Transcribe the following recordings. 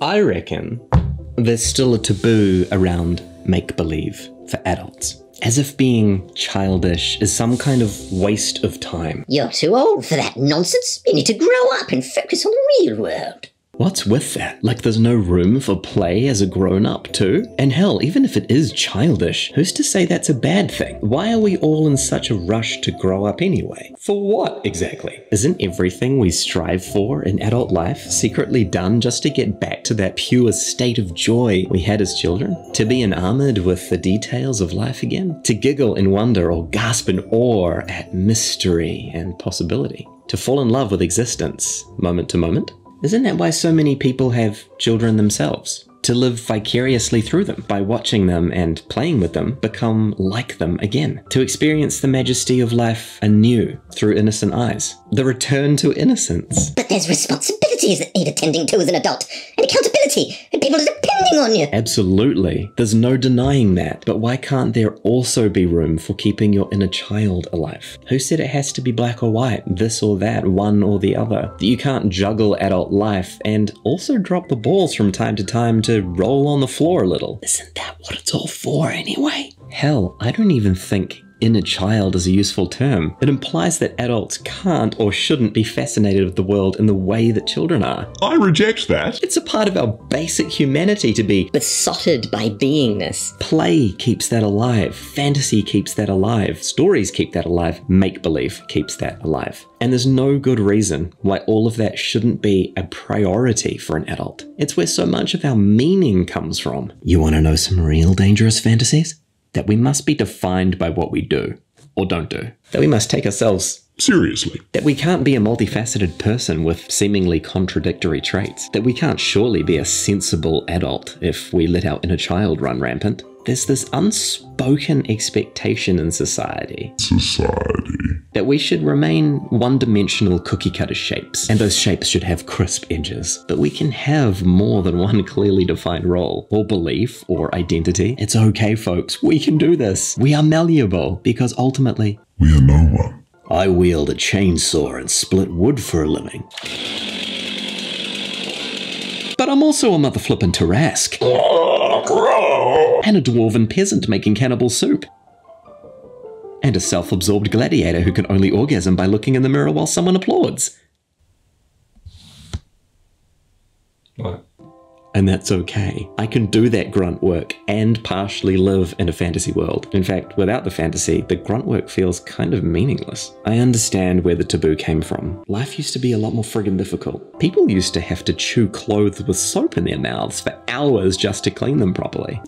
I reckon there's still a taboo around make-believe for adults, as if being childish is some kind of waste of time. You're too old for that nonsense. You need to grow up and focus on the real world. What's with that? Like there's no room for play as a grown-up too? And hell, even if it is childish, who's to say that's a bad thing? Why are we all in such a rush to grow up anyway? For what exactly? Isn't everything we strive for in adult life secretly done just to get back to that pure state of joy we had as children? To be enamored with the details of life again? To giggle in wonder or gasp in awe at mystery and possibility? To fall in love with existence, moment to moment? Isn't that why so many people have children themselves? To live vicariously through them, by watching them and playing with them, become like them again. To experience the majesty of life anew through innocent eyes. The return to innocence. But there's responsibilities that need attending to as an adult, and accountability, and people are depending on you. Absolutely. There's no denying that. But why can't there also be room for keeping your inner child alive? Who said it has to be black or white, this or that, one or the other? That you can't juggle adult life and also drop the balls from time to time to roll on the floor a little. Isn't that what it's all for anyway? Hell, I don't even think inner child is a useful term. It implies that adults can't or shouldn't be fascinated with the world in the way that children are. I reject that. It's a part of our basic humanity to be Besotted by beingness. Play keeps that alive. Fantasy keeps that alive. Stories keep that alive. Make-believe keeps that alive. And there's no good reason why all of that shouldn't be a priority for an adult. It's where so much of our meaning comes from. You want to know some real dangerous fantasies? That we must be defined by what we do or don't do. That we must take ourselves seriously. That we can't be a multifaceted person with seemingly contradictory traits. That we can't surely be a sensible adult if we let our inner child run rampant. There's this unspoken expectation in society that we should remain one-dimensional cookie-cutter shapes, and those shapes should have crisp edges. But we can have more than one clearly defined role, or belief, or identity. It's okay, folks. We can do this. We are malleable, because ultimately, we are no one. I wield a chainsaw and split wood for a living. But I'm also a mother flippin' Tarrasque. And a dwarven peasant making cannibal soup. And a self-absorbed gladiator who can only orgasm by looking in the mirror while someone applauds. What? And that's okay. I can do that grunt work and partially live in a fantasy world. In fact, without the fantasy, the grunt work feels kind of meaningless. I understand where the taboo came from. Life used to be a lot more friggin' difficult. People used to have to chew clothes with soap in their mouths for hours just to clean them properly.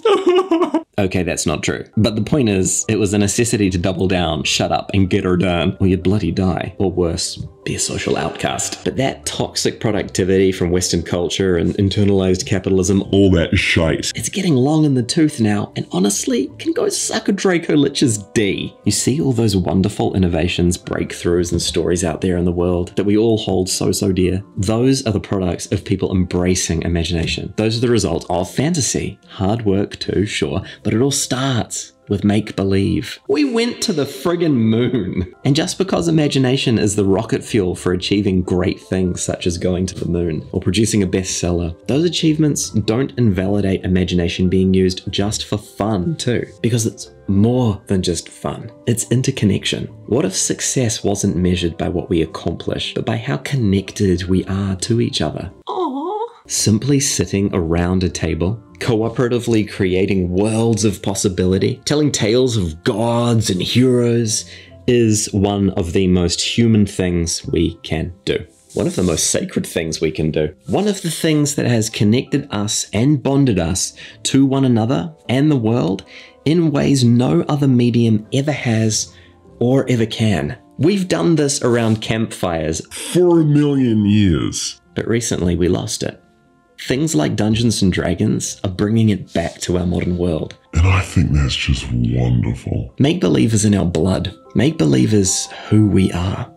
Okay, that's not true. But the point is, it was a necessity to double down, shut up, and get her done, or you'd bloody die. Or worse, be a social outcast. But that toxic productivity from Western culture and internalized capitalism, all that shite. It's getting long in the tooth now, and honestly, can go suck a Draco Lich's D. You see all those wonderful innovations, breakthroughs, and stories out there in the world that we all hold so dear? Those are the products of people embracing imagination. Those are the result of fantasy. Hard work too, sure, but it all starts with make-believe. We went to the friggin' moon. And just because imagination is the rocket fuel for achieving great things such as going to the moon or producing a bestseller, those achievements don't invalidate imagination being used just for fun too, because it's more than just fun. It's interconnection. What if success wasn't measured by what we accomplish, but by how connected we are to each other? Simply sitting around a table, cooperatively creating worlds of possibility, telling tales of gods and heroes is one of the most human things we can do. One of the most sacred things we can do. One of the things that has connected us and bonded us to one another and the world in ways no other medium ever has or ever can. We've done this around campfires for 1,000,000 years. But recently we lost it. Things like Dungeons and Dragons are bringing it back to our modern world. And I think that's just wonderful. Make-believe is in our blood. Make-believe is who we are.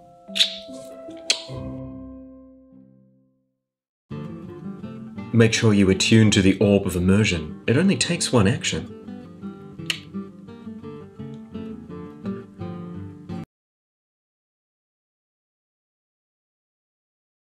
Make sure you attune to the orb of immersion. It only takes one action.